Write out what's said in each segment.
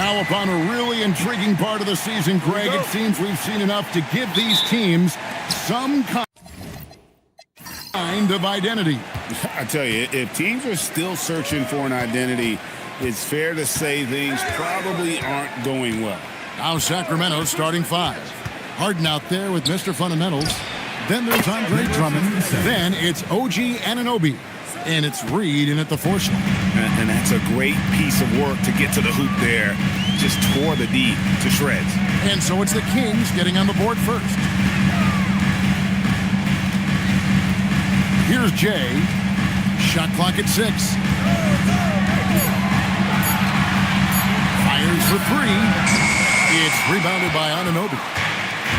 Now upon a really intriguing part of the season, Greg, it seems we've seen enough to give these teams some kind of identity. I tell you, if teams are still searching for an identity, it's fair to say things probably aren't going well. Now Sacramento starting 5. Harden out there with Mr. Fundamentals. Then there's Andre Drummond. Then it's OG Anunoby. And it's Reed in at the 4 slot. And that's a great piece of work to get to the hoop there. Just tore the D to shreds. And so it's the Kings getting on the board first. Here's Jay. Shot clock at 6. Fires for 3. It's rebounded by Anunoby.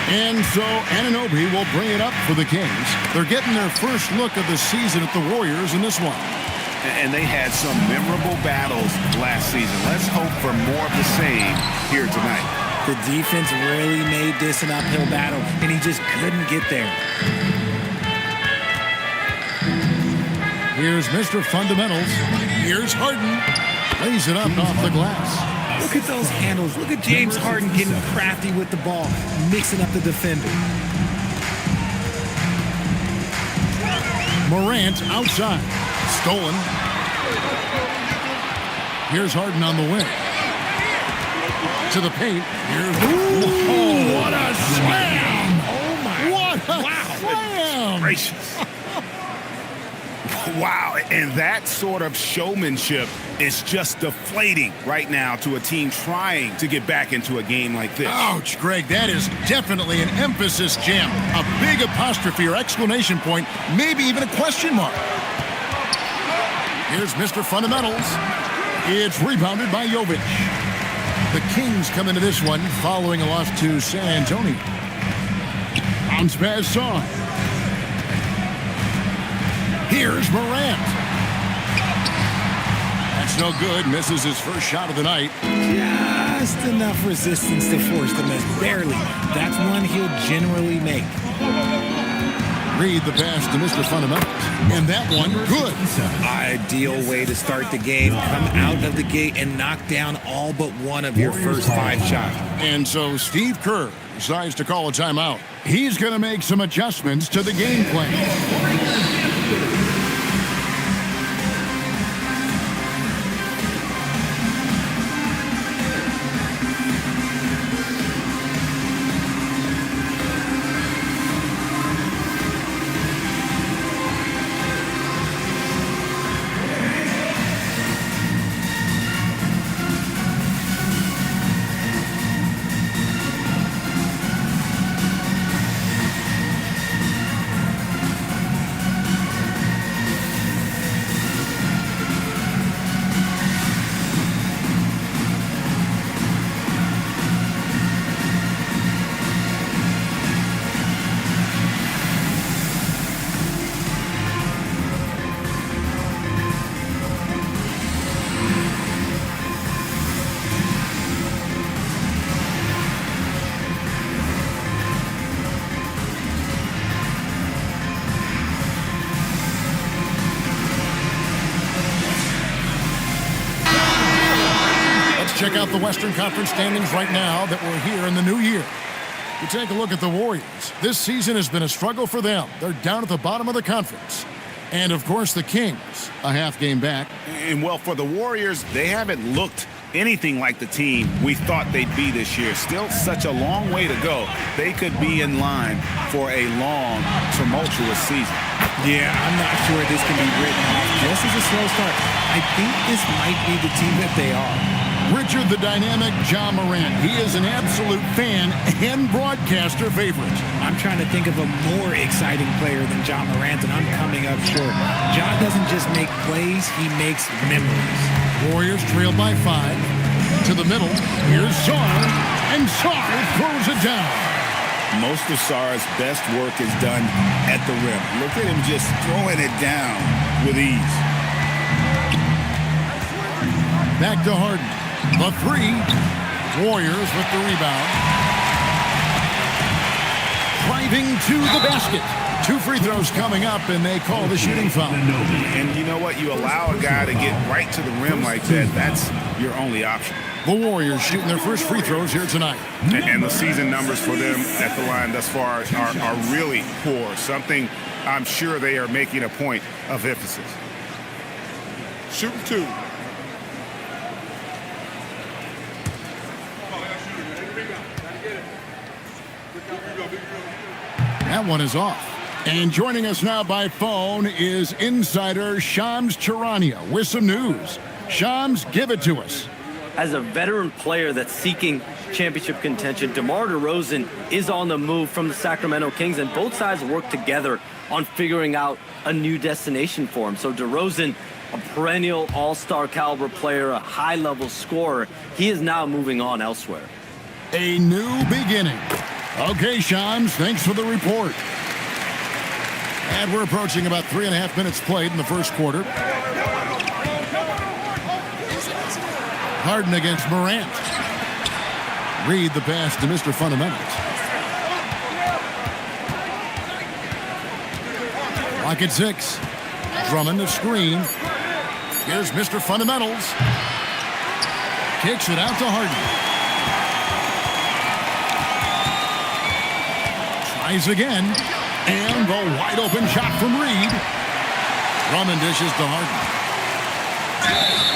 And so Anunoby will bring it up for the Kings. They're getting their first look of the season at the Warriors in this one. And they had some memorable battles last season. Let's hope for more of the same here tonight. The defense really made this an uphill battle, and he just couldn't get there. Here's Mr. Fundamentals. Here's Harden. Lays it up off the glass. Look at those handles. Look at James Harden getting crafty with the ball, mixing up the defender. Morant outside. Stolen. Here's Harden on the wing. To the paint. Here's... Oh, what a slam! Oh, my. What a slam! Gracious. Wow, and that sort of showmanship is just deflating right now to a team trying to get back into a game like this. Ouch, Greg, that is definitely an emphasis jam. A big apostrophe or exclamation point, maybe even a question mark. Here's Mr. Fundamentals. It's rebounded by Jovic. The Kings come into this one following a loss to San Antonio. Bounce pass on. Here's Morant. That's no good. Misses his first shot of the night. Just enough resistance to force the miss. Barely. That's one he'll generally make. Read the pass to Mr. Fundamentals. And that one, good. Ideal way to start the game. Come out of the gate and knock down all but one of your first 5 shots. And so Steve Kerr decides to call a timeout. He's going to make some adjustments to the game plan. Check out the Western Conference standings right now that we're here in the new year. You take a look at the Warriors. This season has been a struggle for them. They're down at the bottom of the conference. And, of course, the Kings, a half game back. And, well, for the Warriors, they haven't looked anything like the team we thought they'd be this year. Still such a long way to go. They could be in line for a long, tumultuous season. Yeah, I'm not sure this can be written off just as a slow start. I think this might be the team that they are. Richard the Dynamic Ja Morant. He is an absolute fan and broadcaster favorite. I'm trying to think of a more exciting player than Ja Morant, and I'm coming up short. Ja doesn't just make plays, he makes memories. Warriors trail by 5. To the middle. Here's Sarr. And Sarr throws it down. Most of Sarr's best work is done at the rim. Look at him just throwing it down with ease. Back to Harden. The 3. Warriors with the rebound. Driving to the basket. 2 free throws coming up, and they call the shooting foul. And you know what? You allow a guy to get right to the rim like that. That's your only option. The Warriors shooting their first free throws here tonight. And the season numbers for them at the line thus far are really poor. Something I'm sure they are making a point of emphasis. Shooting 2. That one is off. And joining us now by phone is insider Shams Charania with some news. Shams, give it to us. As a veteran player that's seeking championship contention, DeMar DeRozan is on the move from the Sacramento Kings, and both sides work together on figuring out a new destination for him. So DeRozan, a perennial all-star caliber player, a high-level scorer, he is now moving on elsewhere. A new beginning. Okay, Shams, thanks for the report. And we're approaching about 3.5 minutes played in the first quarter. Harden against Morant. Read the pass to Mr. Fundamentals. Lock at 6. Drummond the screen. Here's Mr. Fundamentals. Kicks it out to Harden. Tries again. And the wide open shot from Reed. Drummond dishes to Harden.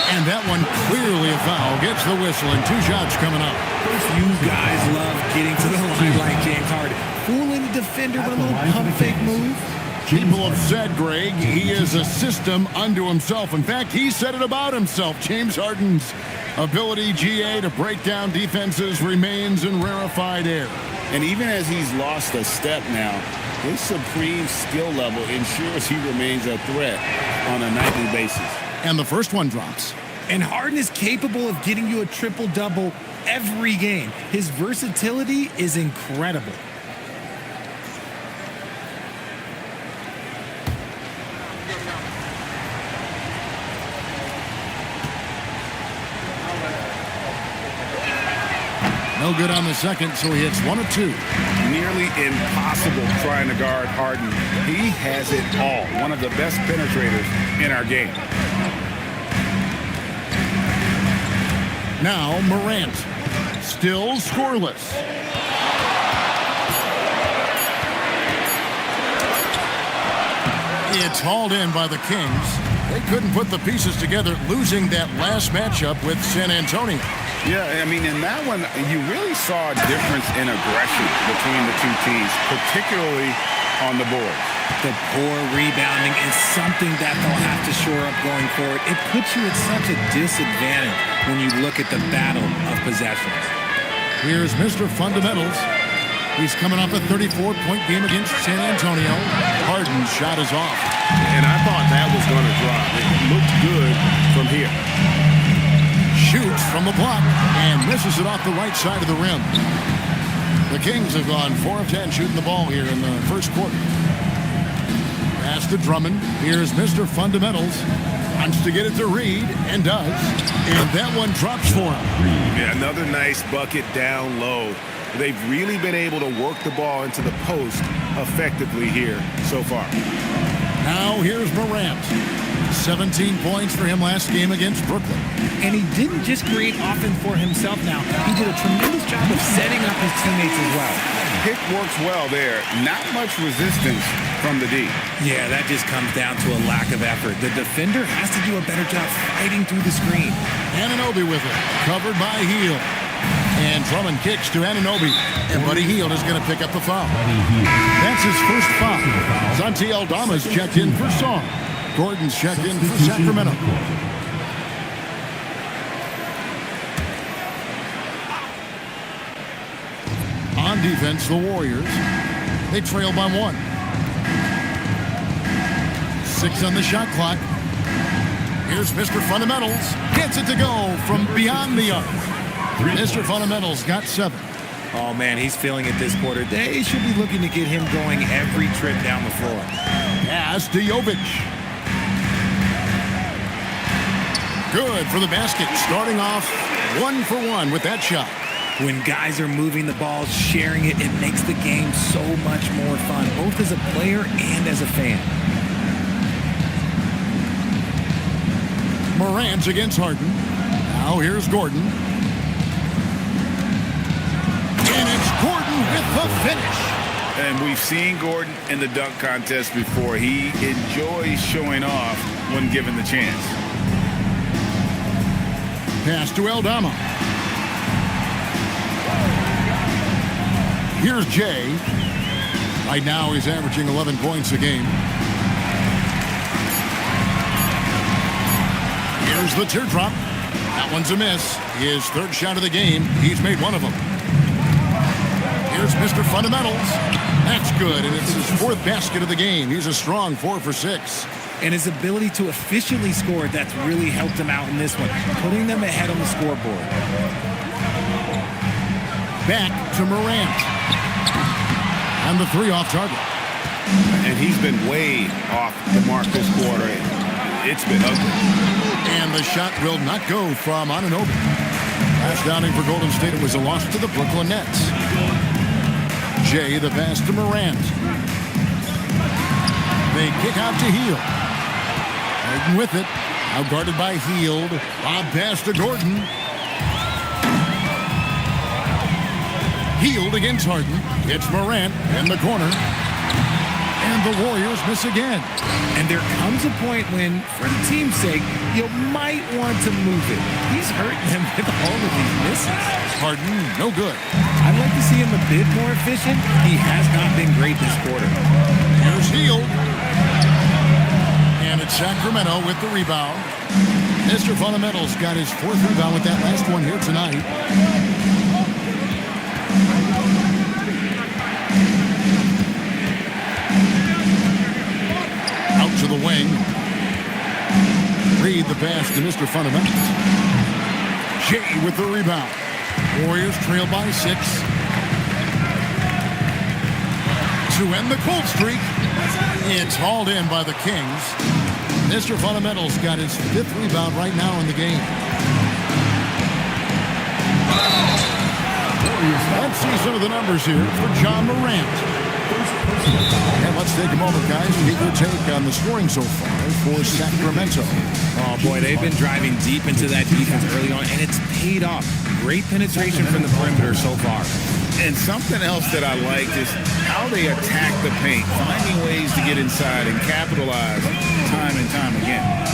And that one clearly a foul. Gets the whistle and 2 shots coming up. You guys love getting to the line like James Harden. Fooling the defender with a little pump fake move. People have said, Greg, he is a system unto himself. In fact, he said it about himself. James Harden's ability, GA, to break down defenses remains in rarefied air. And even as he's lost a step now, his supreme skill level ensures he remains a threat on a nightly basis. And the first one drops. And Harden is capable of getting you a triple-double every game. His versatility is incredible. No good on the second, so he hits 1 of 2. Nearly impossible trying to guard Harden. He has it all. One of the best penetrators in our game. Now Morant, still scoreless. It's hauled in by the Kings. They couldn't put the pieces together, losing that last matchup with San Antonio. Yeah, I mean, in that one, you really saw a difference in aggression between the two teams, particularly on the board. The poor rebounding is something that they'll have to shore up going forward. It puts you at such a disadvantage when you look at the battle of possessions. Here's Mr. Fundamentals. He's coming off a 34-point game against San Antonio. Harden's shot is off. And I thought that was going to drop. It looked good from here. Shoots from the block and misses it off the right side of the rim. The Kings have gone 4 of 10 shooting the ball here in the first quarter. Pass to Drummond. Here's Mr. Fundamentals. Wants to get it to Reed and does. And that one drops for him. Yeah, another nice bucket down low. They've really been able to work the ball into the post effectively here so far. Now here's Morant. 17 points for him last game against Brooklyn. And he didn't just create offense for himself now. He did a tremendous job of setting up his teammates as well. Pick works well there. Not much resistance from the D. Yeah, that just comes down to a lack of effort. The defender has to do a better job fighting through the screen. Anunoby with it. Covered by Hield. And Drummond kicks to Anunoby. And Buddy Hield is going to pick up the foul. That's his first foul. Santi Aldama's checked in for Song. Gordon's checked in for Sacramento. On defense, the Warriors. They trail by 1. 6 on the shot clock. Here's Mr. Fundamentals. Gets it to go from beyond the arc. Mr. Fundamentals got 7. Oh, man, he's feeling it this quarter. They should be looking to get him going every trip down the floor. Pass to Jovic. Good for the basket. Starting off 1 for 1 with that shot. When guys are moving the ball, sharing it, it makes the game so much more fun, both as a player and as a fan. Morant against Harden. Now here's Gordon. And it's Gordon with the finish. And we've seen Gordon in the dunk contest before. He enjoys showing off when given the chance. Pass to Aldama. Here's Jay. Right now he's averaging 11 points a game. Here's the teardrop. That one's a miss. His third shot of the game. He's made one of them. Here's Mr. Fundamentals. That's good, and it's his fourth basket of the game. He's a strong 4 for 6. And his ability to efficiently score, that's really helped him out in this one, putting them ahead on the scoreboard. Back to Morant. And the 3 off target. And he's been way off the mark this quarter. It's been ugly. And the shot will not go from Anunoby. Last downing for Golden State, it was a loss to the Brooklyn Nets. Jay, the pass to Morant. They kick out to Hield. Harden with it. Now guarded by Hield. Lob pass to Gordon. Hield against Harden. It's Morant in the corner. And the Warriors miss again. And there comes a point when, for the team's sake, you might want to move it. He's hurting them with all of these misses. Harden, no good. I'd like to see him a bit more efficient. He has not been great this quarter. Here's Hield. And it's Sacramento with the rebound. Mr. Fundamentals got his 4th rebound with that last one here tonight. Out to the wing. Reed the pass to Mr. Fundamentals. Jay with the rebound. Warriors trail by 6. To end the cold streak. It's hauled in by the Kings. Mr. Fundamentals got his 5th rebound right now in the game. Let's see some of the numbers here for John Morant. And let's take a moment, guys, and get your take on the scoring so far for Sacramento. Oh, boy, they've been driving deep into that defense early on, and it's paid off. Great penetration from the perimeter so far. And something else that I liked is how they attack the paint, finding ways to get inside and capitalize time and time again.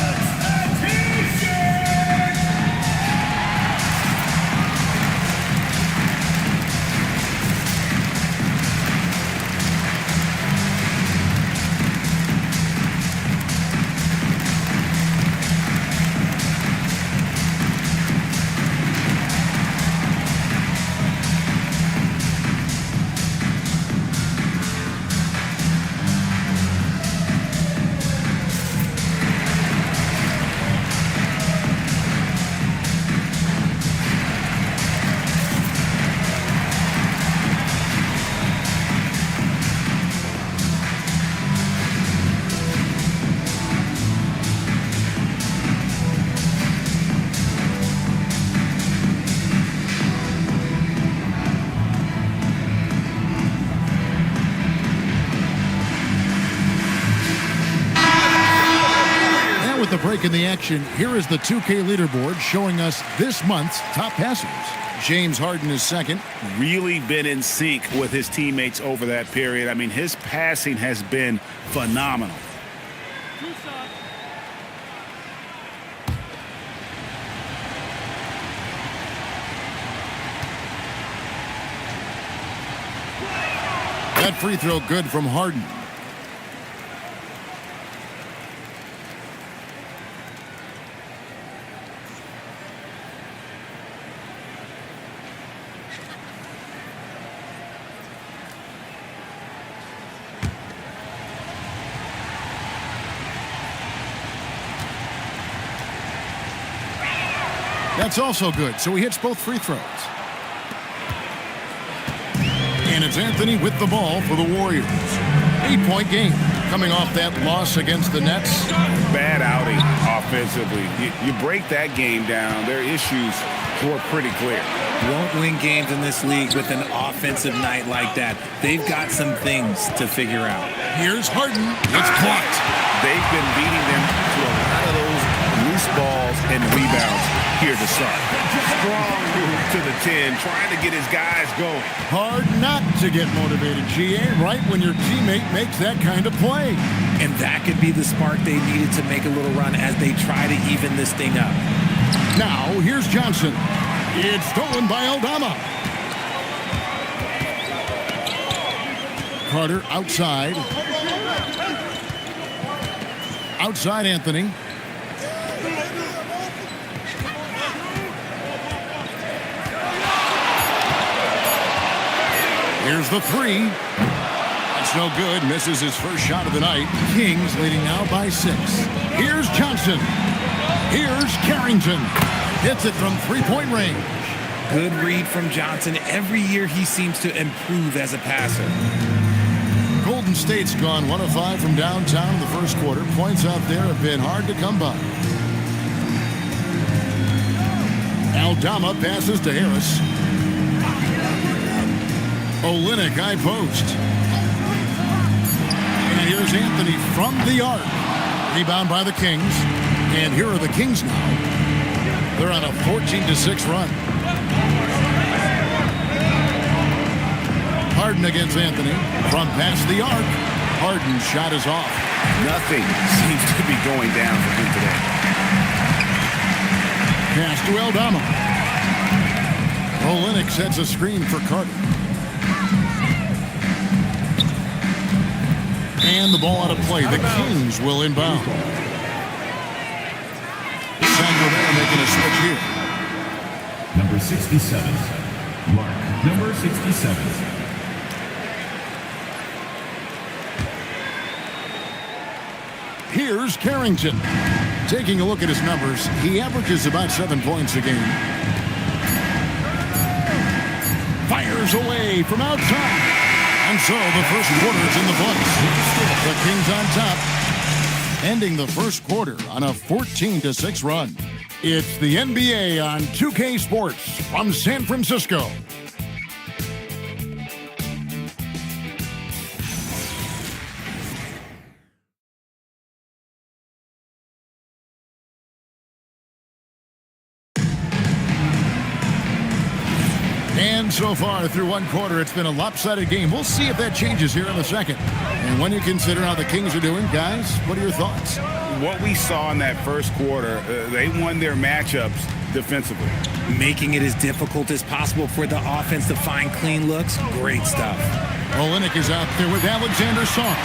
With the break in the action, here is the 2K leaderboard showing us this month's top passers. James Harden is second. Really been in sync with his teammates over that period. I mean, his passing has been phenomenal. That free throw good from Harden. That's also good, so he hits both free throws. And it's Anthony with the ball for the Warriors. 8-point game coming off that loss against the Nets. Bad outing offensively. You break that game down, their issues were pretty clear. won't win games in this league with an offensive night like that. They've got some things to figure out. Here's Harden. It's blocked. They've been beating them to a lot of those loose balls and rebounds here to start. Strong move to the 10, trying to get his guys going. Hard not to get motivated, GA, right when your teammate makes that kind of play. And that could be the spark they needed to make a little run as they try to even this thing up. Now, here's Johnson. It's stolen by Aldama. Carter outside. Outside Anthony. Here's the three. That's no good. Misses his first shot of the night. Kings leading now by 6. Here's Johnson. Here's Carrington. Hits it from three-point range. Good read from Johnson. Every year he seems to improve as a passer. Golden State's gone 1 of 5 from downtown in the first quarter. Points out there have been hard to come by. Aldama passes to Harris. Olynyk high post. And here's Anthony from the arc. Rebound by the Kings. And here are the Kings now. They're on a 14-6 run. Harden against Anthony. From past the arc. Harden's shot is off. Nothing seems to be going down for him today. Pass to Aldama. Olynyk sets a screen for Carter. And the ball out of play. The Kings will inbound. Sacramento making a switch here. Number 67. Mark. Number 67. Here's Carrington. Taking a look at his numbers, he averages about 7 points a game. Fires away from outside. And so the first quarter's in the books. The Kings on top, ending the first quarter on a 14-6 run. It's the NBA on 2K Sports from San Francisco. And so far through one quarter, it's been a lopsided game. We'll see if that changes here in the second. And when you consider how the Kings are doing, guys, what are your thoughts? What we saw in that first quarter, they won their matchups defensively. Making it as difficult as possible for the offense to find clean looks. Great stuff. Olynyk is out there with Alexander Song.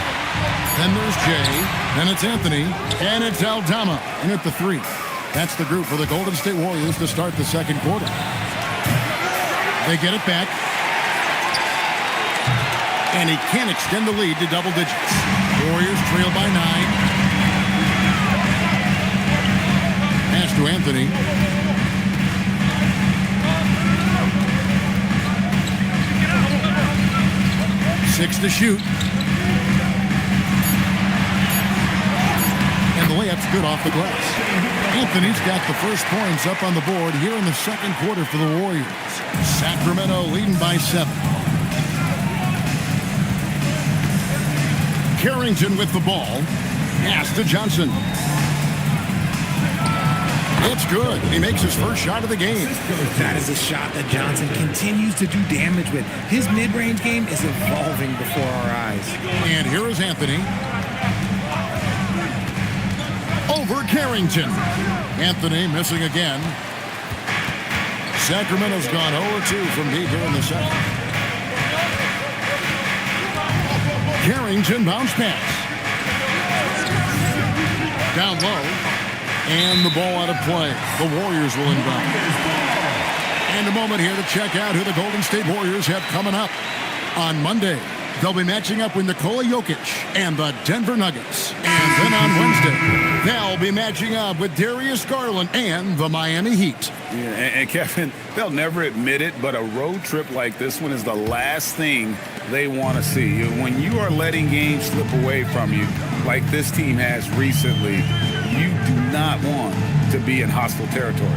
Then there's Jay. Then it's Anthony. And it's Aldama. And at the 3. That's the group for the Golden State Warriors to start the second quarter. They get it back. And he can't extend the lead to double digits. Warriors trail by 9. Pass to Anthony. Six to shoot. And the layup's good off the glass. Anthony's got the first points up on the board here in the second quarter for the Warriors. Sacramento leading by 7. Carrington with the ball. Pass to Johnson. It's good. He makes his first shot of the game. That is a shot that Johnson continues to do damage with. His mid-range game is evolving before our eyes. And here is Anthony. Over Carrington. Anthony missing again. Sacramento's gone 0-2 from deep here in the second. Carrington bounce pass. Down low. And the ball out of play. The Warriors will inbound. And a moment here to check out who the Golden State Warriors have coming up. On Monday, they'll be matching up with Nikola Jokic and the Denver Nuggets. And then on Wednesday, they'll be matching up with Darius Garland and the Miami Heat. Yeah, and Kevin, they'll never admit it, but a road trip like this one is the last thing they want to see. When you are letting games slip away from you, like this team has recently, you do not want to be in hostile territory.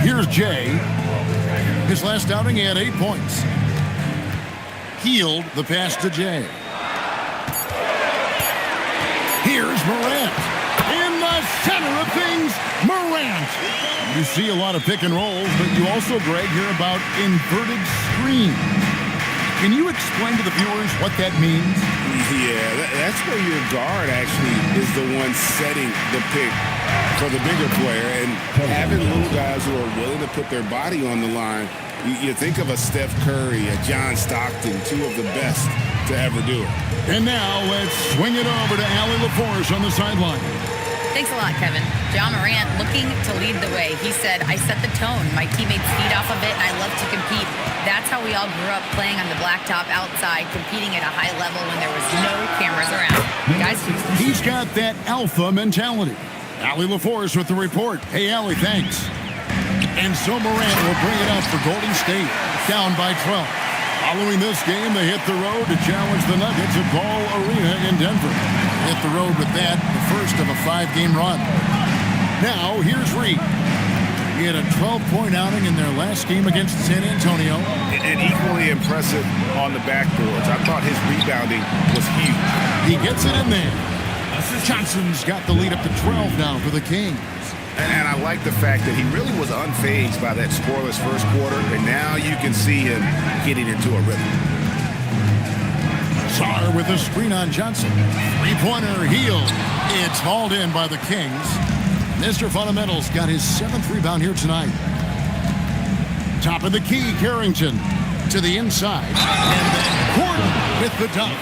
Here's Jay. His last outing, he had 8 points. Healed the pass to Jay. Here's Morant. In the center of things, Morant. You see a lot of pick and rolls, but you also, Greg, hear about inverted screen. Can you explain to the viewers what that means? Yeah, that's where your guard actually is the one setting the pick for the bigger player, and having little guys who are willing to put their body on the line. You think of a Steph Curry, a John Stockton, two of the best to ever do it. And now let's swing it over to Allie LaForce on the sideline. Thanks a lot, Kevin. John Morant looking to lead the way. He said, I set the tone. My teammates feed off of it, and I love to compete. That's how we all grew up, playing on the blacktop outside, competing at a high level when there was no cameras around. Guys, he's got that alpha mentality. Allie LaForce with the report. Hey, Allie, thanks. And so Morant will bring it up for Golden State, down by 12. Following this game, they hit the road to challenge the Nuggets at Ball Arena in Denver. Hit the road with that, the first of a 5-game run. Now, here's Reed. He had a 12-point outing in their last game against San Antonio. And equally impressive on the backboards. I thought his rebounding was huge. He gets it in there. Johnson's got the lead up to 12 now for the Kings. And I like the fact that he really was unfazed by that scoreless first quarter, and now you can see him getting into a rhythm. Sarr with a screen on Johnson. Three-pointer heel. It's hauled in by the Kings. Mr. Fundamentals got his 7th rebound here tonight. Top of the key, Carrington to the inside. And then Gordon with the dunk.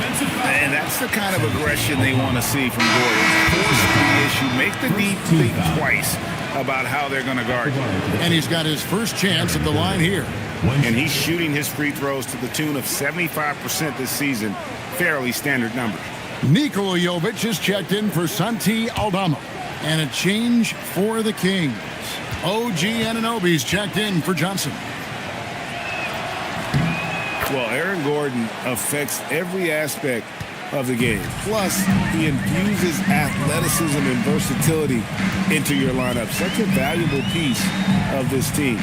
And that's the kind of aggression they want to see from Gordon. Force the issue. Make the deep think twice about how they're going to guard you. And he's got his first chance at the line here. And he's shooting his free throws to the tune of 75% this season. Fairly standard numbers. Nikola Jovic is checked in for Santi Aldama. And a change for the Kings. OG Anunoby's checked in for Johnson. Well, Aaron Gordon affects every aspect of the game. Plus, he infuses athleticism and versatility into your lineup. Such a valuable piece of this team.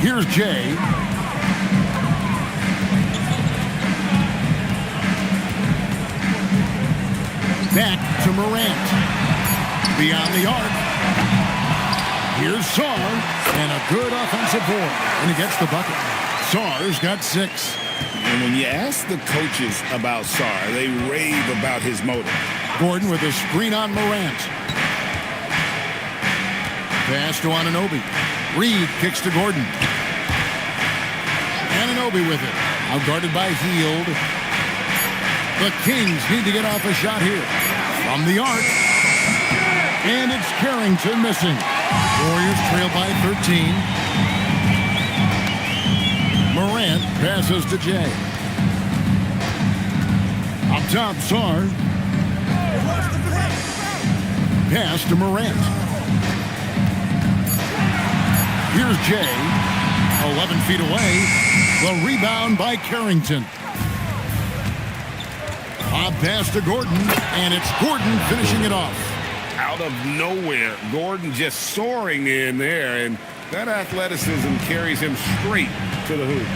Here's Jay. Back to Morant. Beyond the arc. Here's Sarr. And a good offensive board. And he gets the bucket. Sarr's got 6. And when you ask the coaches about Sarr, they rave about his motor. Gordon with a screen on Morant. Pass to Anunoby. Reed kicks to Gordon. Anunoby with it. Out guarded by Hield. The Kings need to get off a shot here. From the arc. And it's Carrington missing. Warriors trail by 13. Morant passes to Jay. Up top, Sarr. Pass to Morant. Here's Jay. 11 feet away. The rebound by Carrington. Bob pass to Gordon, and it's Gordon finishing it off. Out of nowhere, Gordon just soaring in there, and that athleticism carries him straight to the hoop.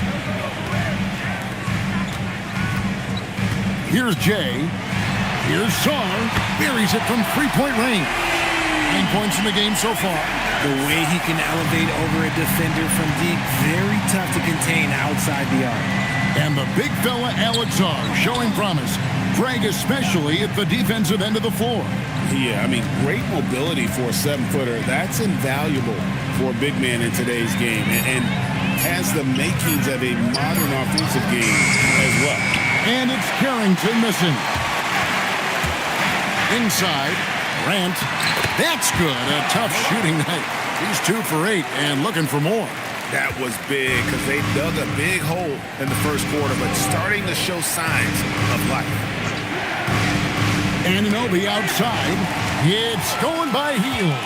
Here's Jay. Here's Sarr. Buries it from 3-point range. 9 points in the game so far. The way he can elevate over a defender from deep, very tough to contain outside the arc. And the big fella Alex Sarr showing promise. Greg especially at the defensive end of the floor. Yeah, I mean, great mobility for a 7-footer. That's invaluable for a big man in today's game, and has the makings of a modern offensive game as well. And it's Carrington missing. Inside, Grant. That's good. A tough shooting night. He's 2 for 8 and looking for more. That was big because they dug a big hole in the first quarter, but starting to show signs of life. Anunoby outside. It's going by Hield.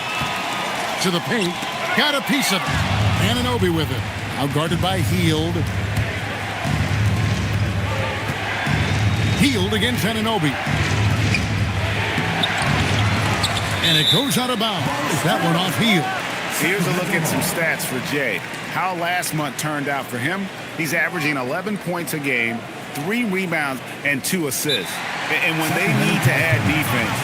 To the paint. Got a piece of it. Anunoby with it. Out guarded by Hield. Hield against Anunoby. And it goes out of bounds. That one off Hield. Here's a look at some stats for Jay. How last month turned out for him. He's averaging 11 points a game, 3 rebounds, and 2 assists. And when they need to add defense,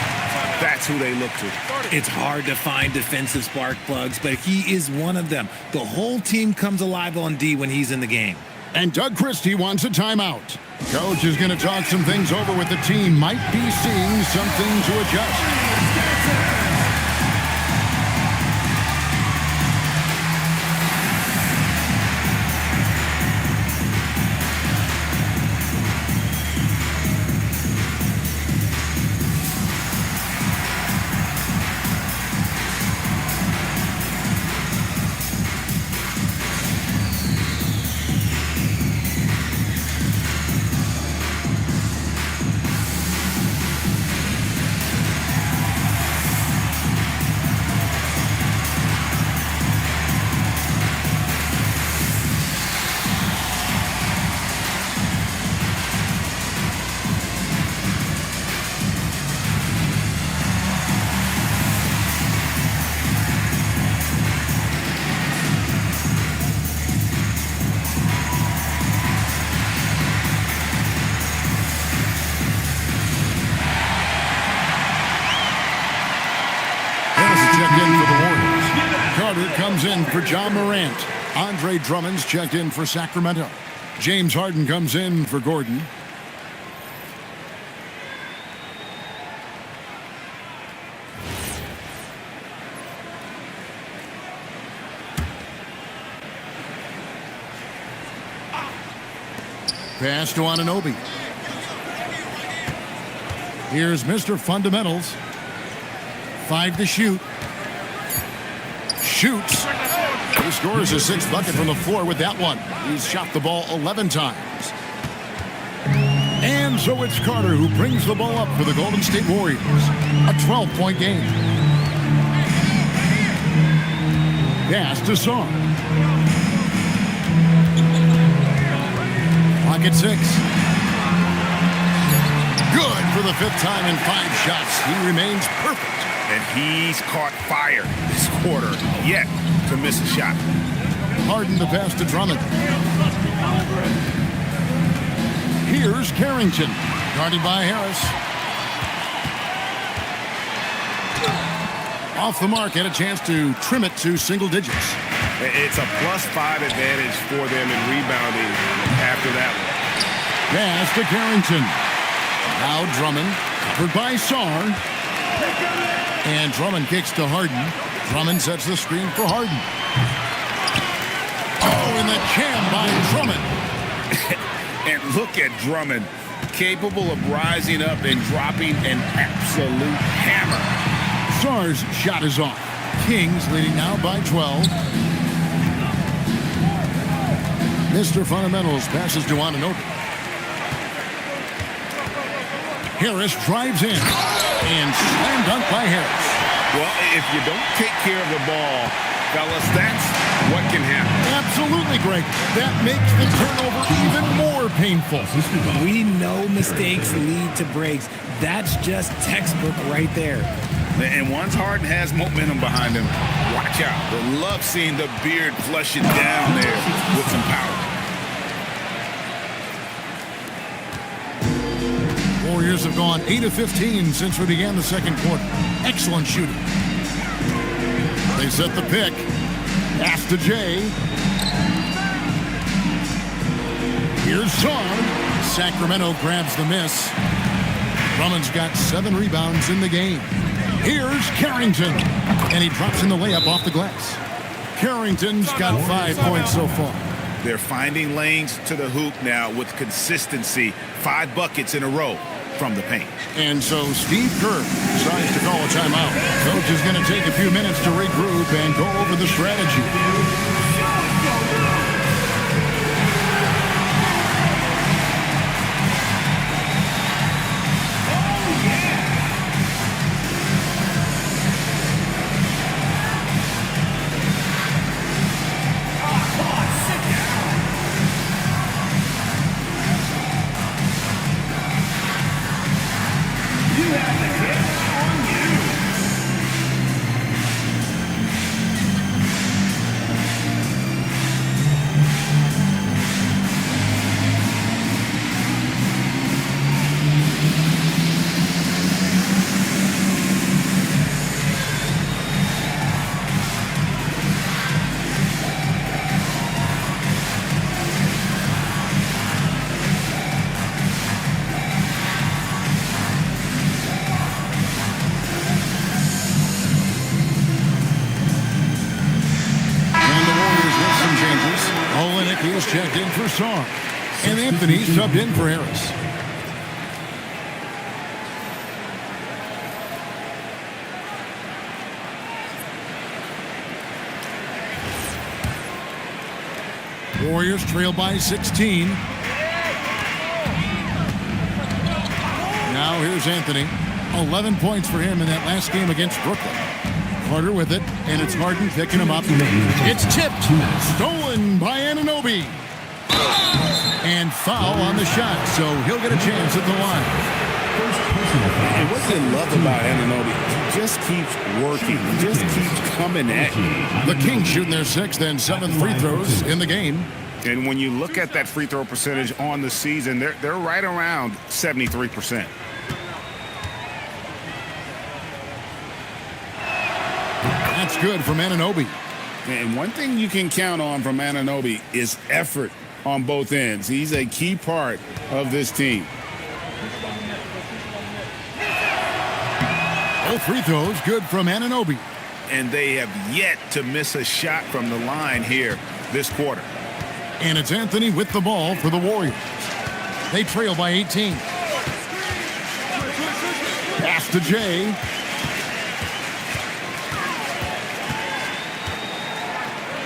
that's who they look to. It's hard to find defensive spark plugs, but he is one of them. The whole team comes alive on D when he's in the game. And Doug Christie wants a timeout. Coach is going to talk some things over with the team. Might be seeing something to adjust. Checked in for the Warriors. Carter comes in for John Morant. Andre Drummond's checked in for Sacramento. James Harden comes in for Gordon. Pass to Anunoby. Here's Mr. Fundamentals. 5 to shoot. Shoots. He scores his 6th bucket from the floor with that one. He's shot the ball 11 times. And so it's Carter who brings the ball up for the Golden State Warriors. A 12-point game. Pass to Song. Clock at 6. Good for the 5th time in 5 shots. He remains perfect. And he's caught fire this quarter, yet to miss a shot. Harden the pass to Drummond. Here's Carrington, guarded by Harris. Off the mark, had a chance to trim it to single digits. It's a +5 advantage for them in rebounding after that one. Pass to Carrington. Now Drummond, covered by Sarr. And Drummond kicks to Harden. Drummond sets the screen for Harden. Oh, and the jam by Drummond. And look at Drummond, capable of rising up and dropping an absolute hammer. Sarr's shot is off. Kings leading now by 12. Mr. Fundamentals passes to Anunoby. Harris drives in. And slam dunk by Harris. Well, if you don't take care of the ball, fellas, that's what can happen. Absolutely, Greg. That makes the turnover even more painful. We know mistakes lead to breaks. That's just textbook right there. And once Harden has momentum behind him, watch out. I love seeing the beard flush it down there with some power. Warriors have gone 8 of 15 since we began the second quarter. Excellent shooting. They set the pick. Pass to Jay. Here's Song. Sacramento grabs the miss. Drummond's got 7 rebounds in the game. Here's Carrington. And he drops in the layup off the glass. Carrington's got 5 points so far. They're finding lanes to the hoop now with consistency. 5 buckets in a row from the paint. And so Steve Kerr decides to call a timeout. Coach is going to take a few minutes to regroup and go over the strategy. is checked in for Song. And Anthony subbed in for Harris. Warriors trail by 16. Now here's Anthony. 11 points for him in that last game against Brooklyn. Carter with it, and it's Harden picking him up. It's tipped. Stolen by Anunoby. And foul on the shot, so he'll get a chance at the line. And what they love about Anunoby, he just keeps working. He just keeps coming at you. The Kings shooting their 6th and 7th free throws in the game. And when you look at that free throw percentage on the season, they're right around 73%. That's good from Anunoby. And one thing you can count on from Anunoby is effort on both ends. He's a key part of this team. Both free throws good from Anunoby. And they have yet to miss a shot from the line here this quarter. And it's Anthony with the ball for the Warriors. They trail by 18. Pass to Jay.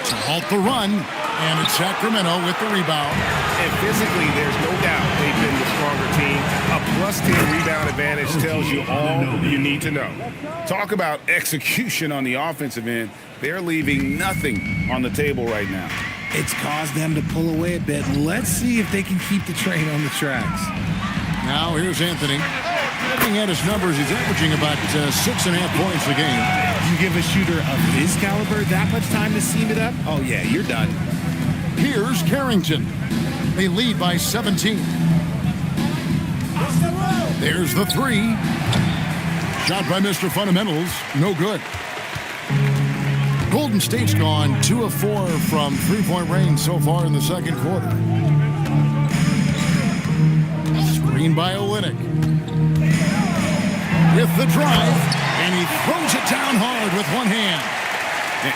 To halt the run. And it's Sacramento with the rebound. And physically, there's no doubt they've been the stronger team. A +10 rebound advantage tells you all you need to know. Talk about execution on the offensive end. They're leaving nothing on the table right now. It's caused them to pull away a bit. Let's see if they can keep the train on the tracks. Now here's Anthony. Looking at his numbers, he's averaging about 6.5 points a game. You give a shooter of his caliber that much time to seam it up? Oh, yeah, you're done. Here's Carrington. They lead by 17. There's the 3. Shot by Mr. Fundamentals. No good. Golden State's gone 2 of 4 from three-point range so far in the second quarter. Screen by Olynyk. With the drive, and he throws it down hard with one hand.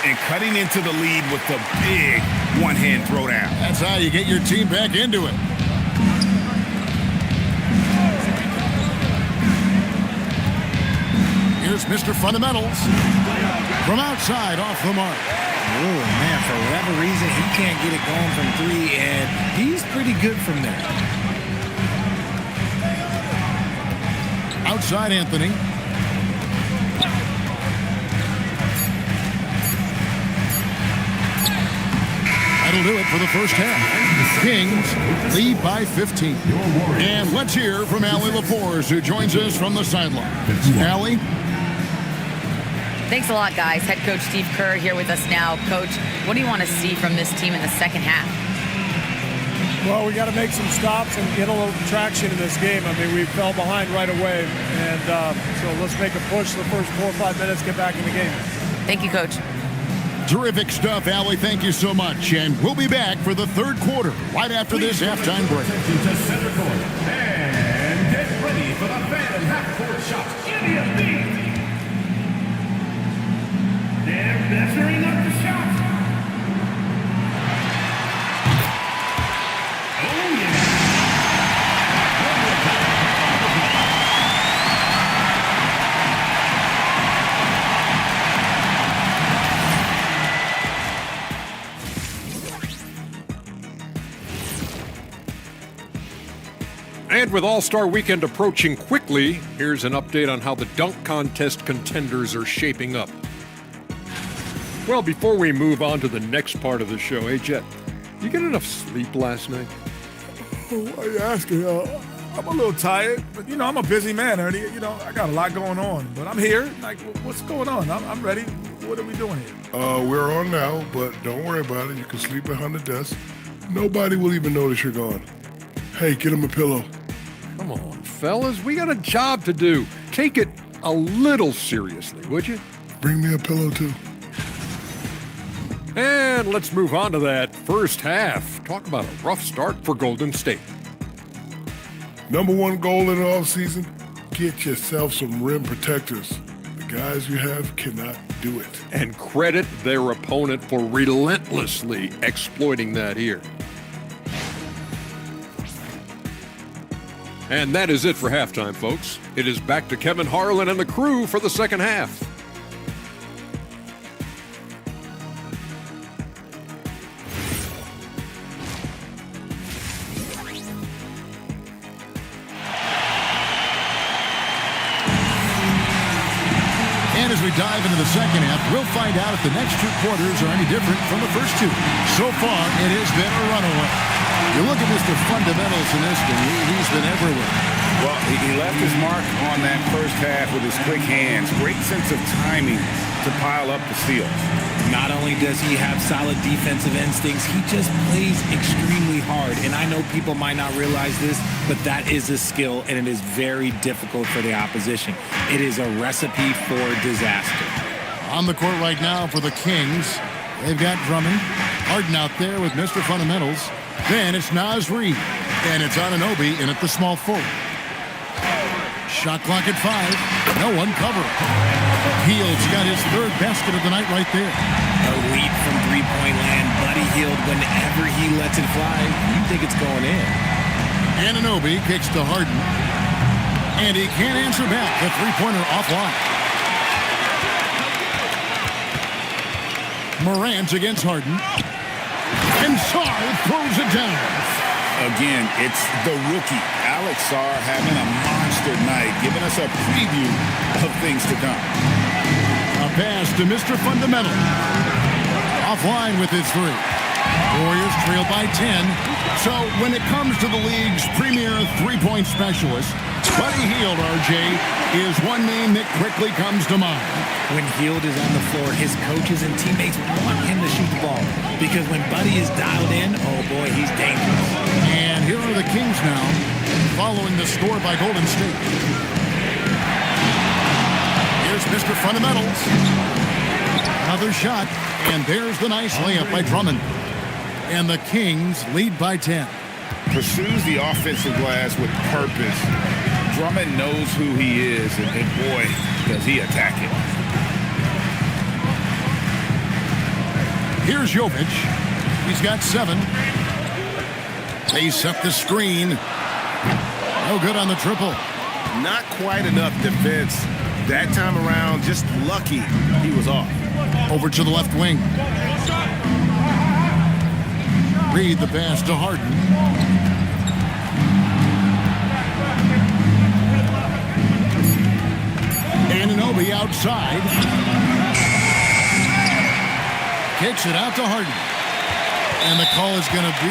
And cutting into the lead with the big one-hand throwdown. That's how you get your team back into it. Here's Mr. Fundamentals. From outside, off the mark. Oh, man, for whatever reason, he can't get it going from 3, and he's pretty good from there. Outside Anthony. That'll do it for the first half. Kings lead by 15. And let's hear from Allie LaForce, who joins us from the sideline. Allie? Thanks a lot, guys. Head coach Steve Kerr here with us now. Coach, what do you want to see from this team in the second half? Well, we got to make some stops and get a little traction in this game. I mean, we fell behind right away, and so let's make a push the first 4 or 5 minutes, get back in the game. Thank you, Coach. Terrific stuff, Allie. Thank you so much. And we'll be back for the third quarter right after this halftime break. To center court. And get ready for the fan half-court shots. Immediately. They're measuring up the shots. Oh, yeah. And with All-Star Weekend approaching quickly, here's an update on how the dunk contest contenders are shaping up. Well, before we move on to the next part of the show, hey, Jet, you get enough sleep last night? Why are you asking? I'm a little tired, but, I'm a busy man, Ernie. I got a lot going on, but I'm here. Like, what's going on? I'm ready. What are we doing here? We're on now, but don't worry about it. You can sleep behind the desk. Nobody will even notice you're gone. Hey, get him a pillow. Come on, fellas, we got a job to do. Take it a little seriously, would you? Bring me a pillow, too. And let's move on to that first half. Talk about a rough start for Golden State. Number one goal in the offseason, get yourself some rim protectors. The guys you have cannot do it. And credit their opponent for relentlessly exploiting that here. And that is it for halftime, folks. It is back to Kevin Harlan and the crew for the second half. And as we dive into the second half, we'll find out if the next two quarters are any different from the first two. So far, it has been a runaway. You look at Mr. Fundamentals in this game, he's been everywhere. Well, he left his mark on that first half with his quick hands. Great sense of timing to pile up the steals. Not only does he have solid defensive instincts, he just plays extremely hard. And I know people might not realize this, but that is a skill, and it is very difficult for the opposition. It is a recipe for disaster. On the court right now for the Kings, they've got Drummond. Harden out there with Mr. Fundamentals. Then it's Naz Reid. And it's Anunoby in at the small forward. Shot clock at 5. No one covering. Hield's got his third basket of the night right there. A lead from three-point land. Buddy Hield, whenever he lets it fly, you think it's going in. Anunoby kicks to Harden. And he can't answer back. The three-pointer offline. Morant against Harden. And Sarr throws it down. Again, it's the rookie, Alex Sarr, having a monster night, giving us a preview of things to come. A pass to Mr. Fundamental. Offline with his three. Warriors trail by 10. So when it comes to the league's premier three-point specialist, Buddy Hield, RJ, is one name that quickly comes to mind. When Hield is on the floor, his coaches and teammates want him to shoot the ball. Because when Buddy is dialed in, oh boy, he's dangerous. And here are the Kings now, following the score by Golden State. Here's Mr. Fundamentals. Another shot, and there's the nice layup by Drummond. And the Kings lead by 10. Pursues the offensive glass with purpose. Drummond knows who he is, and boy, does he attack it. Here's Jovic. He's got 7. They set the screen. No good on the triple. Not quite enough defense. That time around, just lucky he was off. Over to the left wing. Reid the pass to Harden. Anunoby outside. Kicks it out to Harden. And the call is going to be...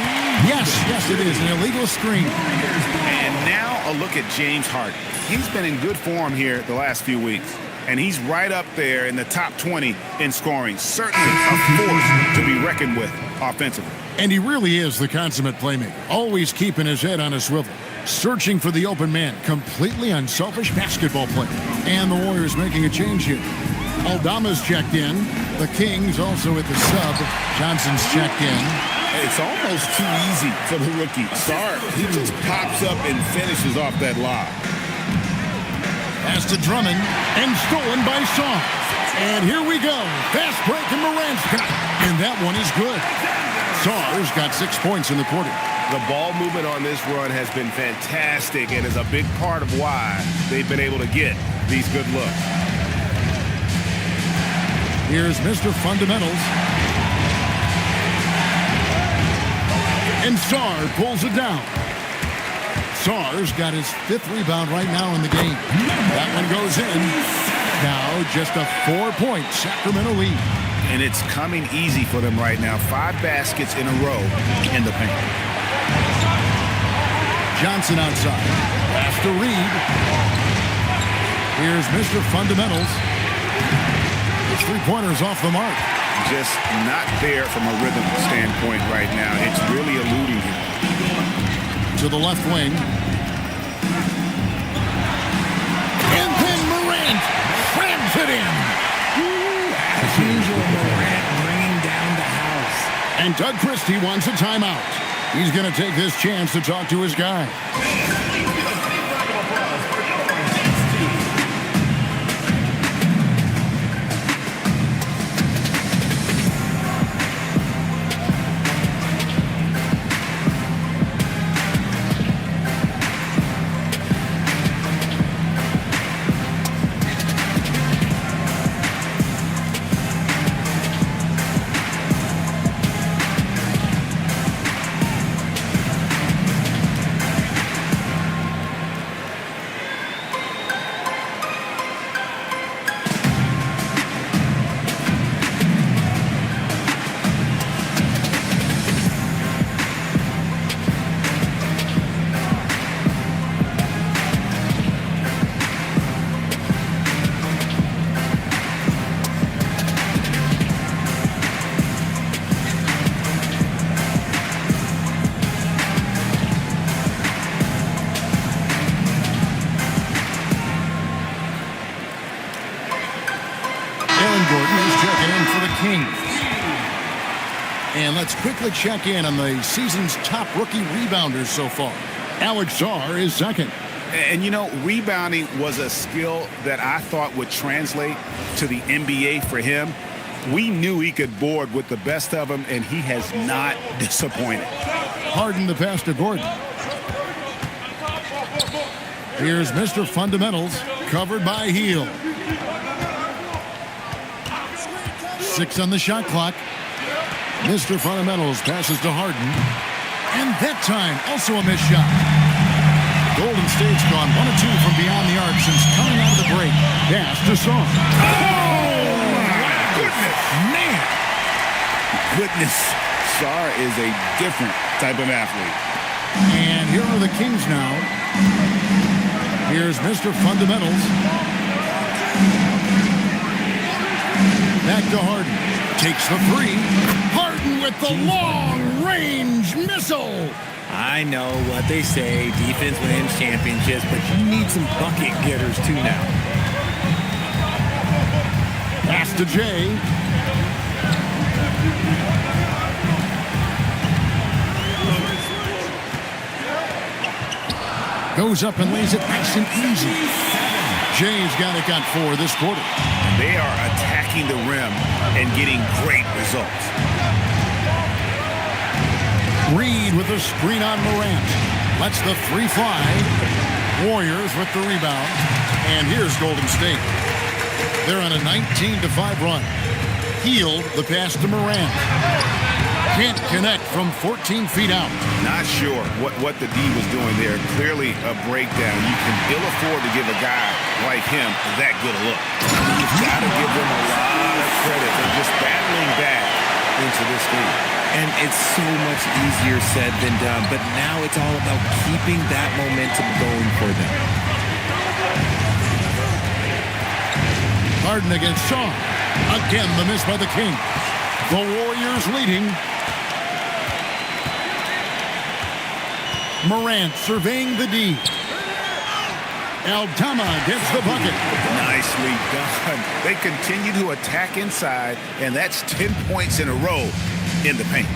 Yes, it is. An illegal screen. And now a look at James Harden. He's been in good form here the last few weeks. And he's right up there in the top 20 in scoring. Certainly a force to be reckoned with offensively. And he really is the consummate playmaker. Always keeping his head on a swivel. Searching for the open man. Completely unselfish basketball player. And the Warriors making a change here. Aldama's checked in. The Kings also at the sub. Johnson's checked in. It's almost too easy for the rookie. Sarr, he just pops up and finishes off that lob. Pass to Drummond, and stolen by Sarr. And here we go. Fast break, and Morant's got it. And that one is good. Sarr's got 6 points in the quarter. The ball movement on this run has been fantastic and is a big part of why they've been able to get these good looks. Here's Mr. Fundamentals. And Sarr pulls it down. Sarr's got his 5th rebound right now in the game. That one goes in. Now just a 4-point Sacramento lead. And it's coming easy for them right now. 5 baskets in a row in the paint. Johnson outside. Pass to Reid. Here's Mr. Fundamentals. His three-pointer's off the mark. Just not there from a rhythm standpoint right now. It's really eluding him. To the left wing. And then Morant grabs it in. As usual, Morant bringing down the house. And Doug Christie wants a timeout. He's going to take this chance to talk to his guy. Aaron Gordon is checking in for the Kings. And let's quickly check in on the season's top rookie rebounders so far. Alex Sarr is second. And, you know, rebounding was a skill that I thought would translate to the NBA for him. We knew he could board with the best of them, and he has not disappointed. Harden the pass to Gordon. Here's Mr. Fundamentals, covered by Heel. 6 on the shot clock. Mr. Fundamentals passes to Harden. And that time, also a missed shot. Golden State's gone 1 of 2 from beyond the arc since coming out of the break. Pass to Sarr. Oh, my goodness. Man. Goodness. Sarr is a different type of athlete. And here are the Kings now. Here's Mr. Fundamentals. Back to Harden. Takes the 3. Harden with the long-range missile. I know what they say, defense wins championships, but you need some bucket getters too now. Pass to Jay. Goes up and lays it nice and easy. Jay's got 4 this quarter. They are attacking the rim and getting great results. Reed with a screen on Morant. Lets the 3 fly. Warriors with the rebound. And here's Golden State. They're on a 19-5 run. Heel the pass to Morant. Can't connect from 14 feet out. Not sure what the D was doing there. Clearly a breakdown. You can ill afford to give a guy like him that good a look. You've got to give them a lot of credit for just battling back into this game. And it's so much easier said than done, but now it's all about keeping that momentum going for them. Harden against Shaw. Again, the miss by the King. The Warriors leading. Morant surveying the D. Aldama gets the bucket. Nicely done. They continue to attack inside, and that's 10 points in a row in the paint.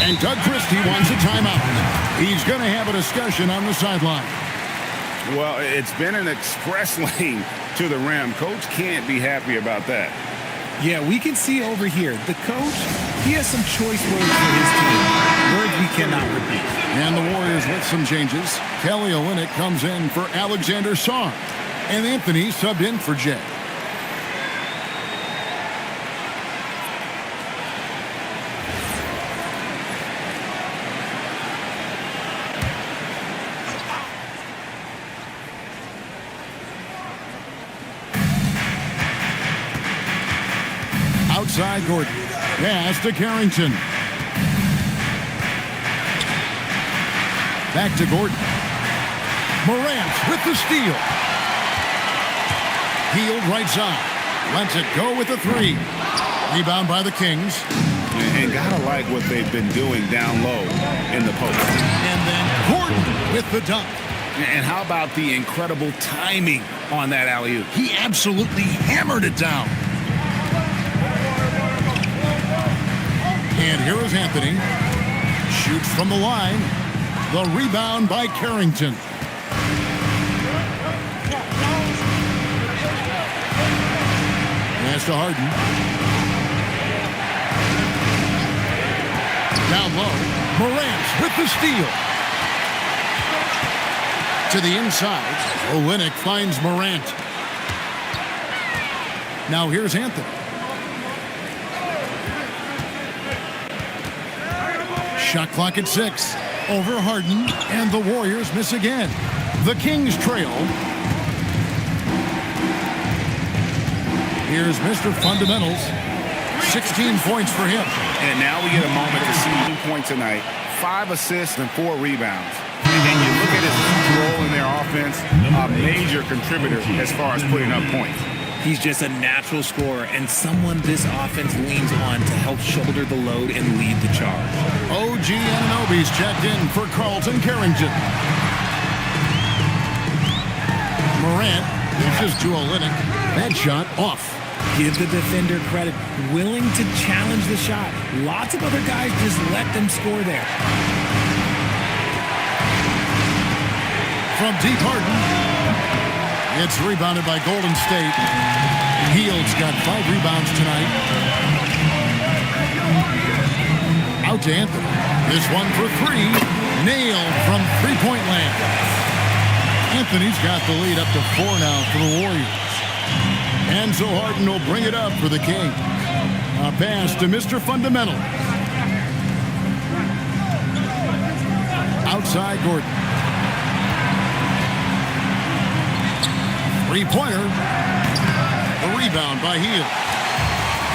And Doug Christie wants a timeout. He's going to have a discussion on the sideline. Well, it's been an express lane to the rim. Coach can't be happy about that. Yeah, we can see over here. The coach, he has some choice words for his team. Words we cannot repeat. And the Warriors with some changes. Kelly Olynyk comes in for Alexander Sarr. And Anthony subbed in for Jay. Outside Gordon. Pass to Carrington. Back to Gordon. Morant with the steal. Healed right side. Lets it go with the 3. Rebound by the Kings. And gotta like what they've been doing down low in the post. And then Gordon with the dunk. And how about the incredible timing on that alley-oop? He absolutely hammered it down. And here is Anthony. Shoots from the line. The rebound by Carrington. Pass to Harden. Down low. Morant with the steal. To the inside. Olynyk finds Morant. Now here's Anthony. Shot clock at 6. Over Harden, and the Warriors miss again. The Kings trail. Here's Mr. Fundamentals. 16 points for him. And now we get a moment to see 2 points tonight, 5 assists and 4 rebounds. And then you look at his role in their offense, a major contributor as far as putting up points. He's just a natural scorer and someone this offense leans on to help shoulder the load and lead the charge. OG Anunoby's checked in for Carlton Carrington. Morant dishes to Olynyk. That shot off. Give the defender credit. Willing to challenge the shot. Lots of other guys just let them score there. From deep, Harden. It's rebounded by Golden State. Hield's got 5 rebounds tonight. Out to Anthony. This one for 3. Nailed from three-point land. Anthony's got the lead up to 4 now for the Warriors. And so Harden will bring it up for the Kings. A pass to Mr. Fundamental. Outside Gordon. Three-pointer. A rebound by Hield.